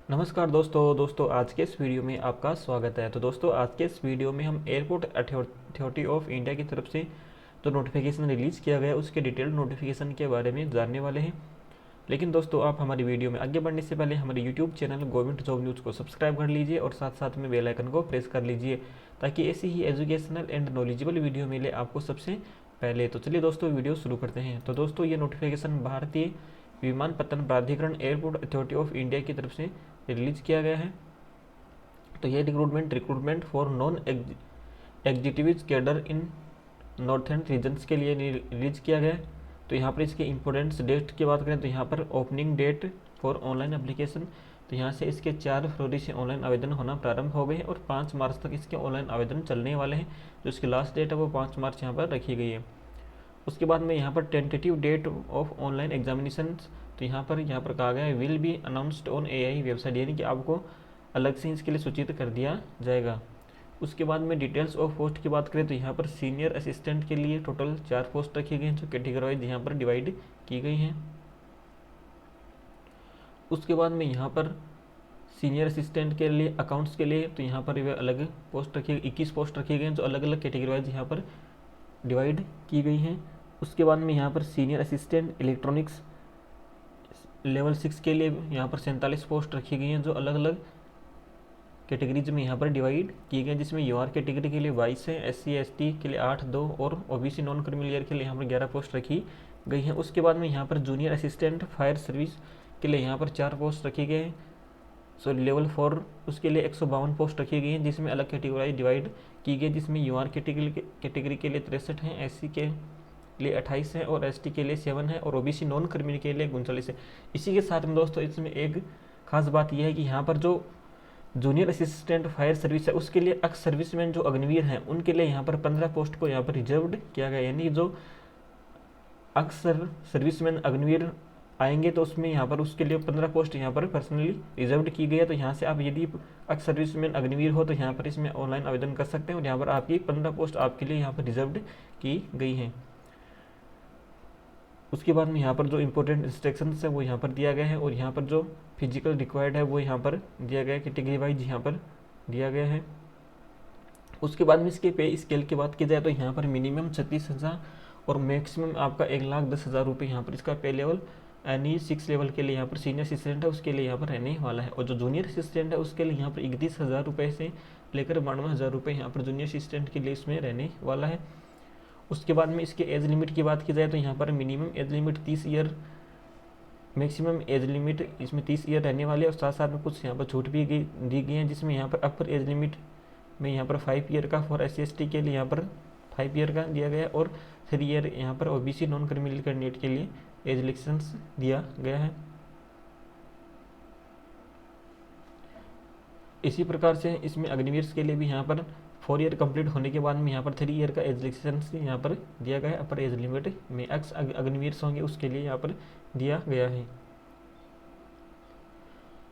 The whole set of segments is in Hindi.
नमस्कार दोस्तों आज के इस वीडियो में आपका स्वागत है। तो दोस्तों आज के इस वीडियो में हम एयरपोर्ट अथॉरिटी ऑफ इंडिया की तरफ से जो नोटिफिकेशन रिलीज़ किया गया है उसके डिटेल्ड नोटिफिकेशन के बारे में जानने वाले हैं। लेकिन दोस्तों आप हमारी वीडियो में आगे बढ़ने से पहले हमारे YouTube channel government job news को सब्सक्राइब कर लीजिए और साथ साथ में बेल आइकन को प्रेस कर लीजिए ताकि ऐसी ही एजुकेशनल एंड नॉलेजेबल वीडियो मिले आपको सबसे पहले। तो चलिए दोस्तों वीडियो शुरू करते हैं। तो दोस्तों ये नोटिफिकेशन भारतीय विमानपत्तन प्राधिकरण एयरपोर्ट अथॉरिटी ऑफ इंडिया की तरफ से रिलीज़ किया गया है। तो ये recruitment for non executive cadre in northern regions के लिए रिलीज किया गया है। तो यहाँ पर इसके इम्पोर्टेंट्स डेट की बात करें तो यहाँ पर opening date for online application, तो यहाँ से इसके 4 फरवरी से ऑनलाइन आवेदन होना प्रारंभ हो गए हैं और 5 मार्च तक इसके ऑनलाइन आवेदन चलने वाले हैं। जो इसकी लास्ट डेट है वो 5 मार्च यहाँ पर रखी गई है। उसके बाद में यहाँ पर tentative date of online examination, तो यहाँ पर कहा गया है will be announced on AI website, यानी कि आपको अलग से इसके लिए सूचित कर दिया जाएगा। उसके बाद में डिटेल्स ऑफ पोस्ट की बात करें तो यहाँ पर सीनियर असिस्टेंट के लिए टोटल 4 पोस्ट रखी गई हैं जो कैटेगरी वाइज यहाँ पर डिवाइड की गई हैं। उसके बाद में यहाँ पर सीनियर असिस्टेंट के लिए अकाउंट्स के लिए तो यहाँ पर वे अलग पोस्ट रखी 21 पोस्ट रखी गई हैं जो अलग अलग कैटेगरी वाइज यहाँ पर डिवाइड की गई हैं। उसके बाद में यहाँ पर सीनियर असिस्टेंट इलेक्ट्रॉनिक्स लेवल 6 के लिए यहाँ पर 47 पोस्ट रखी गई हैं जो अलग अलग कैटेगरीज में यहाँ पर डिवाइड किए गए, जिसमें यूआर कैटेगरी के लिए 22 है, SC/ST के लिए 8, 2 और OBC नॉन क्रिमिनल के लिए यहाँ पर 11 पोस्ट रखी गई हैं। उसके बाद में यहाँ पर जूनियर असिस्टेंट फायर सर्विस के लिए यहाँ पर 4 पोस्ट रखी गए हैं। लेवल 4 उसके लिए 152 पोस्ट रखी गई हैं जिसमें अलग कैटेगरी डिवाइड की गई, जिसमें यूआर कैटेगरी के लिए 63 हैं, SC के लिए 28 है और ST के लिए 7 है और OBC नॉन क्रिमिनल के लिए 39 है। इसी के साथ में दोस्तों इसमें एक खास बात यह है कि यहाँ पर जो जूनियर असिस्टेंट फायर सर्विस है उसके लिए एक्स सर्विसमैन जो अग्निवीर हैं उनके लिए यहाँ पर 15 पोस्ट को यहाँ पर रिजर्व्ड किया गया, यानी जो अक्सर सर्विसमैन अग्निवीर आएंगे तो उसमें यहाँ पर उसके लिए 15 पोस्ट यहाँ पर पर्सनली रिजर्व्ड की गई है। तो यहाँ से आप यदि एक्स सर्विसमैन अग्निवीर हो तो यहाँ पर इसमें ऑनलाइन आवेदन कर सकते हैं और यहाँ पर आपकी 15 पोस्ट आपके लिए यहाँ पर रिजर्व्ड की गई हैं। उसके बाद में यहाँ पर जो इम्पोर्टेंट इंस्ट्रक्शंस है वो यहाँ पर दिया गया है और यहाँ पर जो फिजिकल रिक्वायर्ड है वो यहाँ पर दिया गया है, कैटेगरी वाइज यहाँ पर दिया गया है। उसके बाद में इसके पे स्केल की बात की जाए तो यहाँ पर मिनिमम 36,000 और मैक्सिमम आपका 1,10,000 रुपये यहाँ पर इसका पे लेवल यानी 6 लेवल के लिए यहाँ पर सीनियर असिस्टेंट है उसके लिए यहाँ पर रहने वाला है। और जो जूनियर असिस्टेंट है उसके लिए यहाँ पर 31,000 रुपये से लेकर 92,000 रुपये यहाँ पर जूनियर असिस्टेंट के लिए इसमें रहने वाला है। उसके बाद में इसके एज लिमिट की बात की जाए तो यहाँ पर minimum age limit 30 year, maximum age limit इसमें 30 ईयर रहने वाले और साथ साथ में कुछ यहाँ पर छूट भी दी गई हैं, जिसमें यहाँ पर अपर एज लिमिट में यहाँ पर 5 ईयर का फॉर SC/ST के लिए यहाँ पर 5 ईयर का दिया गया है और 3 ईयर यहाँ पर OBC नॉन क्रिमिनल कैंडिडेट के लिए एज रिलेक्शंस दिया गया है। इसी प्रकार से इसमें अग्निवीर के लिए भी यहाँ पर 4 ईयर कंप्लीट होने के बाद में यहाँ पर 3 ईयर का एज रिलेक्शंस यहाँ पर दिया गया है। अपर एज लिमिट में एक्स अग्निवीर होंगे उसके लिए यहाँ पर दिया गया है।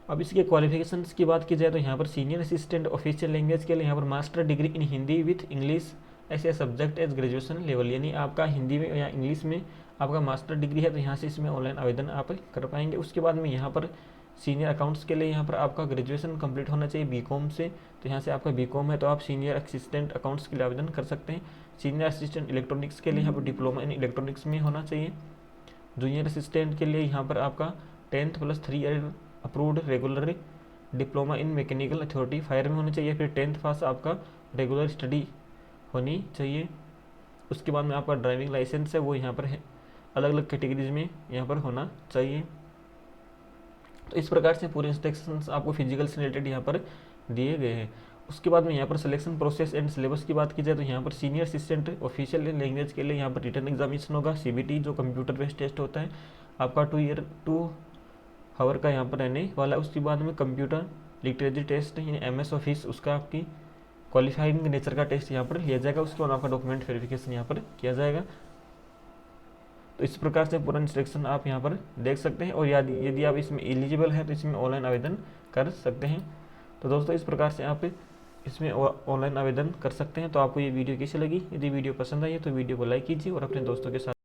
अब इसके क्वालिफिकेशंस की बात की जाए तो यहाँ पर सीनियर असिस्टेंट ऑफिशियल लैंग्वेज के लिए यहाँ पर master degree in Hindi with English as a subject as graduation level, यानी आपका हिंदी में या इंग्लिश में आपका मास्टर डिग्री है तो यहाँ से इसमें ऑनलाइन आवेदन आप कर पाएंगे। उसके बाद में यहाँ पर सीनियर अकाउंट्स के लिए यहाँ पर आपका ग्रेजुएशन कंप्लीट होना चाहिए बीकॉम से, तो यहाँ से आपका बीकॉम है तो आप सीनियर असिस्टेंट अकाउंट्स के लिए आवेदन कर सकते हैं। सीनियर असिस्टेंट इलेक्ट्रॉनिक्स के लिए यहाँ पर डिप्लोमा इन इलेक्ट्रॉनिक्स में होना चाहिए। जूनियर असिस्टेंट के लिए यहाँ पर आपका 10th + 3 year approved regular diploma in mechanical authority fire में होना चाहिए, फिर 10th पास आपका रेगुलर स्टडी होनी चाहिए। उसके बाद में आपका ड्राइविंग लाइसेंस है वो यहाँ पर है अलग अलग कैटेगरीज में यहाँ पर होना चाहिए। तो इस प्रकार से पूरे इंस्ट्रक्शंस आपको फिजिकल से रिलेटेड यहाँ पर दिए गए हैं। उसके बाद में यहाँ पर सिलेक्शन प्रोसेस एंड सिलेबस की बात की जाए तो यहाँ पर सीनियर असिस्टेंट ऑफिशियल लैंग्वेज के लिए यहाँ पर रिटन एग्जामिनेशन होगा, CBT जो कंप्यूटर बेस्ड टेस्ट होता है आपका 2 आवर का यहाँ पर रहने वाला है। उसके बाद में कंप्यूटर लिटरेचर टेस्ट यानी MS ऑफिस उसका आपकी क्वालिफाइंग नेचर का टेस्ट यहाँ पर लिया जाएगा। उसके बाद आपका डॉक्यूमेंट वेरिफिकेशन यहाँ पर किया जाएगा। तो इस प्रकार से पूरा इंस्ट्रक्शन आप यहाँ पर देख सकते हैं और यदि आप इसमें एलिजिबल है तो इसमें ऑनलाइन आवेदन कर सकते हैं। तो दोस्तों इस प्रकार से आप इसमें ऑनलाइन आवेदन कर सकते हैं। तो आपको ये वीडियो कैसी लगी? यदि वीडियो पसंद आई है तो वीडियो को लाइक कीजिए और अपने दोस्तों के साथ